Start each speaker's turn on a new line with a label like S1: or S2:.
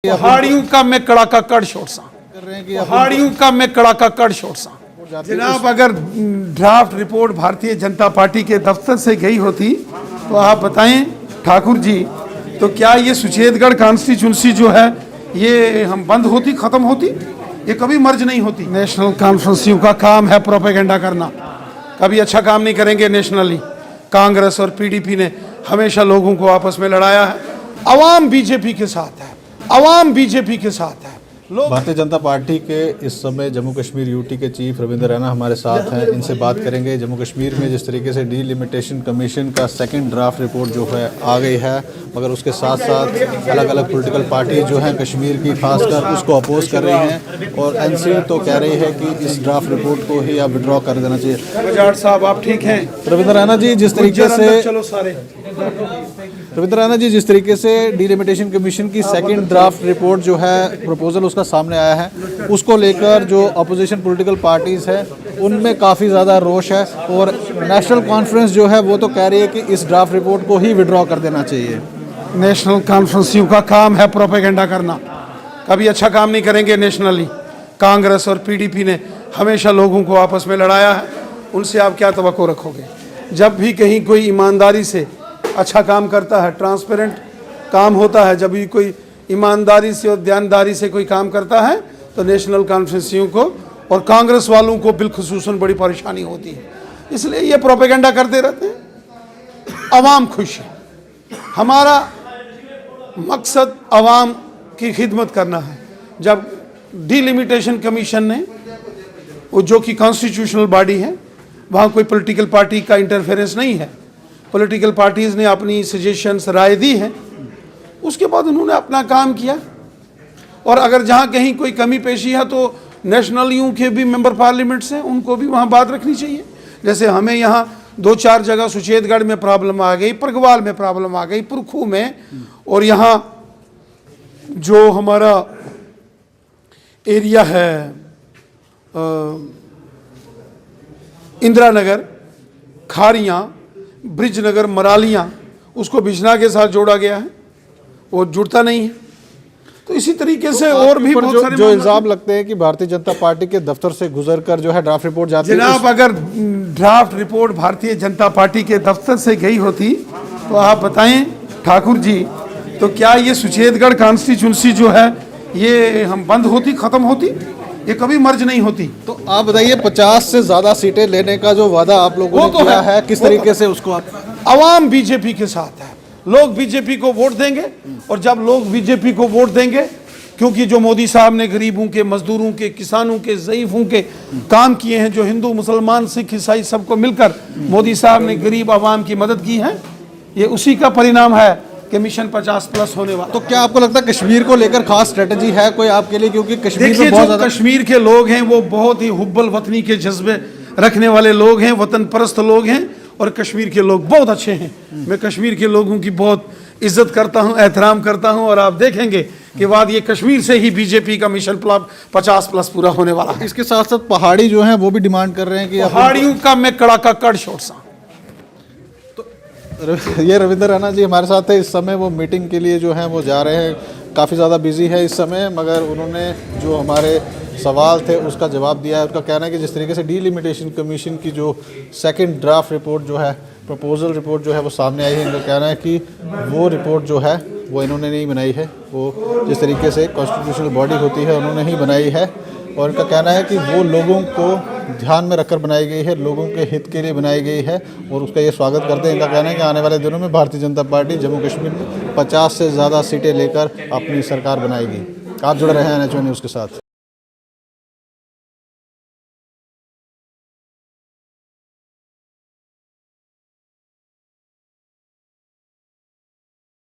S1: पहाड़ियों का मैं कड़ाका कड़ छोड़ सा पहाड़ियों का मैं कड़ाका कड़ छोड़ सा जनाब, अगर draft report Bharatiya Janata party के दफ्तर से गई होती तो आप बताएं ठाकुर जी, तो क्या ये सुचेतगढ़ कॉन्स्टिट्यूंसी जो है ये हम बंद होती, खत्म होती? ये कभी मर्ज नहीं होती। नेशनल कॉन्फ्रेंसियों का काम है प्रोपेगेंडा करना, कभी अच्छा काम नहीं करेंगे। नेशनली कांग्रेस और पीडीपी ने हमेशा लोगों को आपस में लड़ाया है। अवाम बीजेपी के साथ है, अवाम बीजेपी के साथ है।
S2: भारतीय जनता पार्टी के इस समय जम्मू कश्मीर यूटी के चीफ रविंद्र रैना हमारे साथ हैं, इनसे बात करेंगे। जम्मू कश्मीर में जिस तरीके से डीलिमिटेशन कमीशन का सेकंड ड्राफ्ट रिपोर्ट जो है आ गई है, मगर उसके साथ साथ अलग अलग पॉलिटिकल पार्टी जो हैं कश्मीर की खासकर उसको अपोज कर रही हैं और एनसी तो कह रही है कि इस ड्राफ्ट रिपोर्ट को ही आप विड्रॉ कर देना चाहिए।
S1: बजाज साहब आप ठीक हैं?
S2: रविंद्र रैना जी, जिस तरीके से जिस तरीके से डीलिमिटेशन कमीशन की सेकंड ड्राफ्ट रिपोर्ट जो है प्रपोजल उसका सामने आया है, उसको लेकर जो अपोजिशन पॉलिटिकल पार्टीज है उनमें काफ़ी ज़्यादा रोष है और नेशनल कॉन्फ्रेंस जो है वो तो कह रही है कि इस ड्राफ्ट रिपोर्ट को ही विड्रॉ कर देना चाहिए।
S1: नेशनल कॉन्फ्रेंसियों का काम है प्रोपेगेंडा करना, कभी अच्छा काम नहीं करेंगे। नेशनली कांग्रेस और पीडीपी ने हमेशा लोगों को आपस में लड़ाया है, उनसे आप क्या तवक्को रखोगे? जब भी कहीं कोई ईमानदारी से अच्छा काम करता है, ट्रांसपेरेंट काम होता है, जब भी कोई ईमानदारी से और ध्यानदारी से कोई काम करता है तो नेशनल कॉन्फ्रेंसियों को और कांग्रेस वालों को बिलखुसूसन बड़ी परेशानी होती है। इसलिए ये प्रोपेगेंडा करते रहते हैं। अवाम खुश है, हमारा मकसद अवाम की खिदमत करना है। जब डीलिमिटेशन कमीशन ने, वो जो कि कॉन्स्टिट्यूशनल बॉडी है, वहाँ कोई पॉलिटिकल पार्टी का इंटरफेरेंस नहीं है, पॉलिटिकल पार्टीज़ ने अपनी सजेशंस, राय दी है, उसके बाद उन्होंने अपना काम किया। और अगर जहाँ कहीं कोई कमी पेशी है तो नेशनलियों के भी मेंबर पार्लियामेंट्स हैं, उनको भी वहाँ बात रखनी चाहिए। जैसे हमें यहाँ 2-4 जगह सुचेतगढ़ में प्रॉब्लम आ गई, परगवाल में प्रॉब्लम आ गई, पुरखू में, और यहाँ जो हमारा एरिया है इंदिरा नगर, खारियाँ, ब्रिजनगर, मरालियाँ, उसको बिजना के साथ जोड़ा गया है, वो जुड़ता नहीं है। तो इसी तरीके से और भी बहुत सारे
S2: जो इल्जाम लगते हैं कि भारतीय जनता पार्टी के दफ्तर से गुजरकर जो है ड्राफ्ट रिपोर्ट जाती है।
S1: जनाब, अगर draft report Bharatiya Janata party के दफ्तर से गई होती तो आप बताएं ठाकुर जी, तो क्या ये सुचेतगढ़ कॉन्स्टिट्यूंसी जो है ये हम बंद होती, खत्म होती? ये कभी मर्ज नहीं होती।
S2: तो आप बताइए, 50 से ज़्यादा सीटें लेने का जो वादा आप लोगों ने किया है, किस तरीके से उसको आप?
S1: अवाम बीजेपी के साथ है, लोग बीजेपी को वोट देंगे। और जब लोग बीजेपी को वोट देंगे, क्योंकि जो मोदी साहब ने गरीबों के, मजदूरों के, किसानों के, ज़ईफ़ों के काम किए हैं, जो हिंदू, मुसलमान, सिख, ईसाई सबको मिलकर मोदी साहब ने गरीब आवाम की मदद की है, ये उसी का परिणाम है कि मिशन 50+ होने वाला।
S2: तो क्या आपको लगता है कश्मीर को लेकर खास स्ट्रेटजी है कोई आपके लिए? क्योंकि कश्मीर में बहुत ज़्यादा
S1: कश्मीर के लोग हैं वो बहुत ही हुब्बल वतनी के जज्बे रखने वाले लोग हैं, वतन परस्त लोग हैं, और कश्मीर के लोग बहुत अच्छे हैं। मैं कश्मीर के लोगों की बहुत इज्जत करता हूं, एहतराम करता हूं, और आप देखेंगे कि बाद ये कश्मीर से ही बीजेपी का मिशन 50+ पूरा होने वाला है।
S2: इसके साथ साथ पहाड़ी जो हैं वो भी डिमांड कर रहे हैं कि
S1: पहाड़ियों का मैं कड़ाका कड़ छोड़ सा।
S2: तो ये रविंद्र रैना जी हमारे साथ है, इस समय वो मीटिंग के लिए जो है वो जा रहे हैं, काफ़ी ज़्यादा बिजी है इस समय, मगर उन्होंने जो हमारे सवाल थे उसका जवाब दिया है। उनका कहना है कि जिस तरीके से डीलिमिटेशन कमीशन की जो सेकंड ड्राफ्ट रिपोर्ट जो है, प्रपोजल रिपोर्ट जो है वो सामने आई है, इनका कहना है कि वो रिपोर्ट जो है वो इन्होंने नहीं बनाई है, वो जिस तरीके से कॉन्स्टिट्यूशनल बॉडी होती है उन्होंने ही बनाई है। और इनका कहना है कि वो लोगों को ध्यान में रखकर बनाई गई है, लोगों के हित के लिए बनाई गई है, और उसका ये स्वागत करते हैं। इनका कहना है कि आने वाले दिनों में भारतीय जनता पार्टी जम्मू कश्मीर में 50 से ज़्यादा सीटें लेकर अपनी सरकार बनाएगी। आप जुड़ रहे हैं NHO न्यूज़ के साथ।